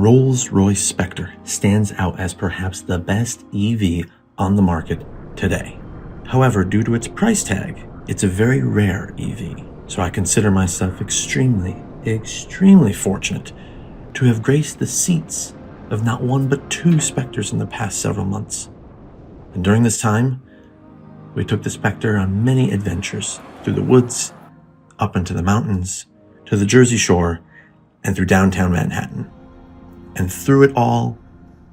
Rolls Royce Spectre stands out as perhaps the best EV on the market today. However, due to its price tag, it's a very rare EV, so I consider myself extremely fortunate to have graced the seats of not one but two Spectres in the past several months. And during this time, we took the Spectre on many adventures through the woods, up into the mountains, to the Jersey Shore, and through downtown Manhattan. And through it all,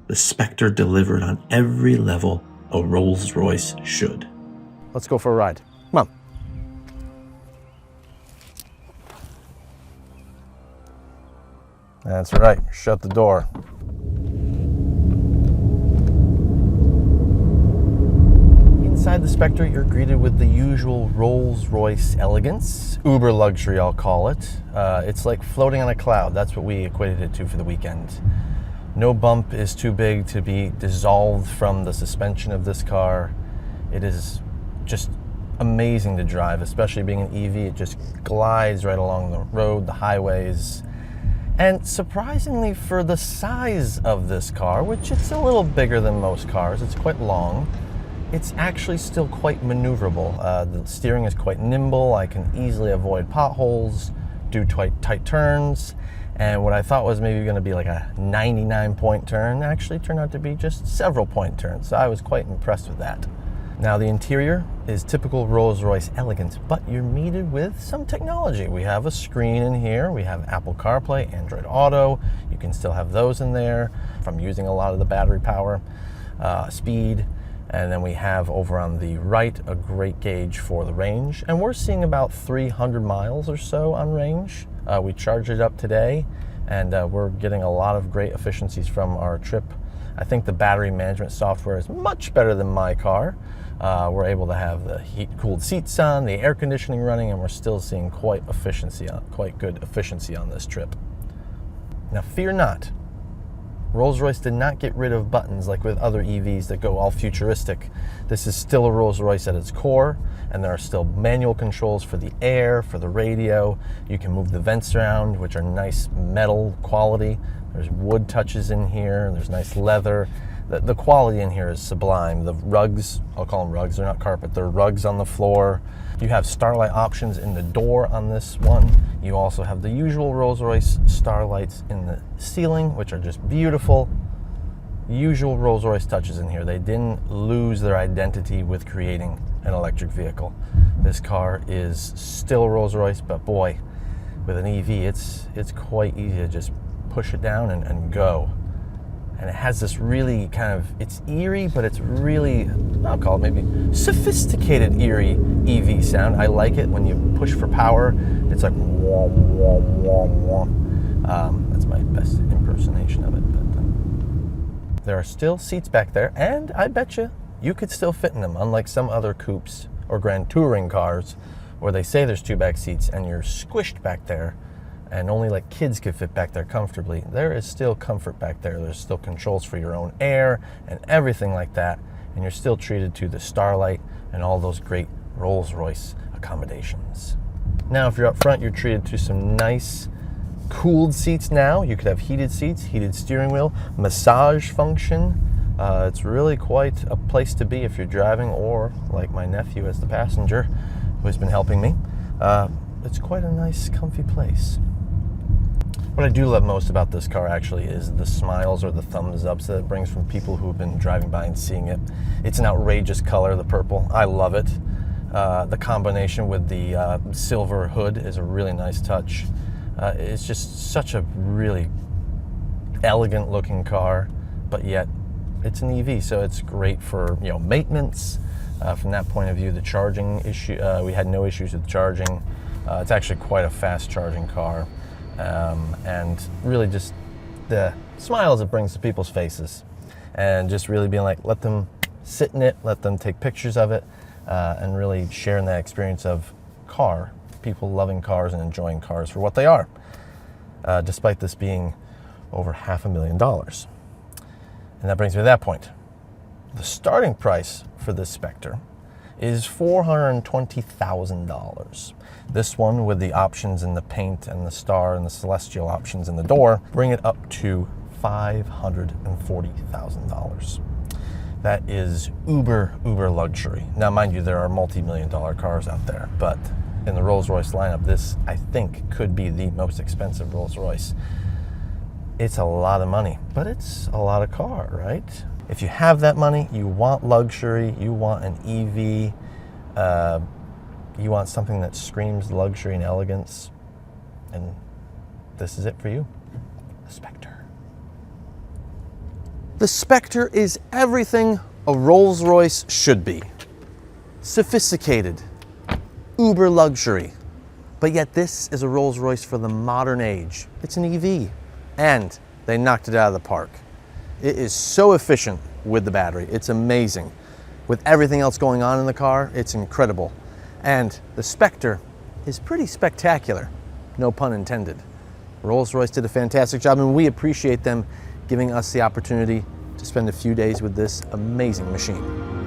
the Spectre delivered on every level a Rolls Royce should. Let's go for a ride. Come on. That's right, shut the door. Inside the Spectre, you're greeted with the usual Rolls Royce elegance, uber luxury I'll call it. It's like floating on a cloud. That's what we equated it to for the weekend. No bump is too big to be dissolved from the suspension of this car. It is just amazing to drive, especially being an EV. It just glides right along the road, the highways. And surprisingly, for the size of this car, which it's a little bigger than most cars, it's quite long, it's actually still quite maneuverable. The steering is quite nimble. I can easily avoid potholes, do tight turns, and what I thought was maybe going to be like a 99-point turn actually turned out to be just several point turns, so I was quite impressed with that. Now, the interior is typical Rolls-Royce elegance, but you're meted with some technology. We have a screen in here. We have Apple CarPlay, Android Auto. You can still have those in there from using a lot of the battery power, speed. And then we have over on the right a great gauge for the range. And we're seeing about 300 miles or so on range. We charged it up today, and we're getting a lot of great efficiencies from our trip. I think the battery management software is much better than my car. We're able to have the heat-cooled seats on, the air conditioning running, and we're still seeing quite good efficiency on this trip. Now, fear not. Rolls-Royce did not get rid of buttons like with other EVs that go all futuristic. This is still a Rolls-Royce at its core, and there are still manual controls for the air, for the radio. You can move the vents around, which are nice metal quality. There's wood touches in here, there's nice leather. The quality in here is sublime. The rugs, I'll call them rugs, they're not carpet, they're rugs on the floor. You have starlight options in the door on this one. You also have the usual Rolls-Royce starlights in the ceiling, which are just beautiful. Usual Rolls-Royce touches in here. They didn't lose their identity with creating an electric vehicle. This car is still Rolls-Royce, but boy, with an EV, it's quite easy to just push it down and go. And it has this really kind of, it's eerie, but it's really, I'll call it maybe sophisticated eerie EV sound. I like it when you push for power. It's like wah, wah, wah, wah. That's my best impersonation of it. But there are still seats back there, and I bet you could still fit in them, unlike some other coupes or Grand Touring cars where they say there's two back seats and you're squished back there. And only like kids could fit back there comfortably. There is still comfort back there. There's still controls for your own air and everything like that. And you're still treated to the starlight and all those great Rolls-Royce accommodations. Now, if you're up front, you're treated to some nice cooled seats now. You could have heated seats, heated steering wheel, massage function. It's really quite a place to be if you're driving, or like my nephew as the passenger who has been helping me. It's quite a nice, comfy place. What I do love most about this car actually is the smiles or the thumbs ups that it brings from people who have been driving by and seeing it. It's an outrageous color, the purple. I love it. The combination with the silver hood is a really nice touch. It's just such a really elegant looking car, but yet it's an EV, so it's great for maintenance. From that point of view, the charging issue, we had no issues with charging. It's actually quite a fast charging car. And really just the smiles it brings to people's faces, and just really being like, let them sit in it, let them take pictures of it, and really sharing that experience of people loving cars and enjoying cars for what they are, despite this being over $500,000. And that brings me to that point. The starting price for this Spectre is $420,000. This one, with the options in the paint and the star and the celestial options in the door, bring it up to $540,000. That is uber luxury. Now, mind you, there are multi-million-dollar cars out there, but in the Rolls Royce lineup, this, I think, could be the most expensive Rolls Royce. It's a lot of money, but it's a lot of car, right? If you have that money, you want luxury, you want an EV, you want something that screams luxury and elegance, and this is it for you, the Spectre. The Spectre is everything a Rolls Royce should be. Sophisticated, uber luxury, but yet this is a Rolls Royce for the modern age. It's an EV, and they knocked it out of the park. It is so efficient with the battery. It's amazing. With everything else going on in the car, it's incredible. And the Spectre is pretty spectacular, no pun intended. Rolls-Royce did a fantastic job, and we appreciate them giving us the opportunity to spend a few days with this amazing machine.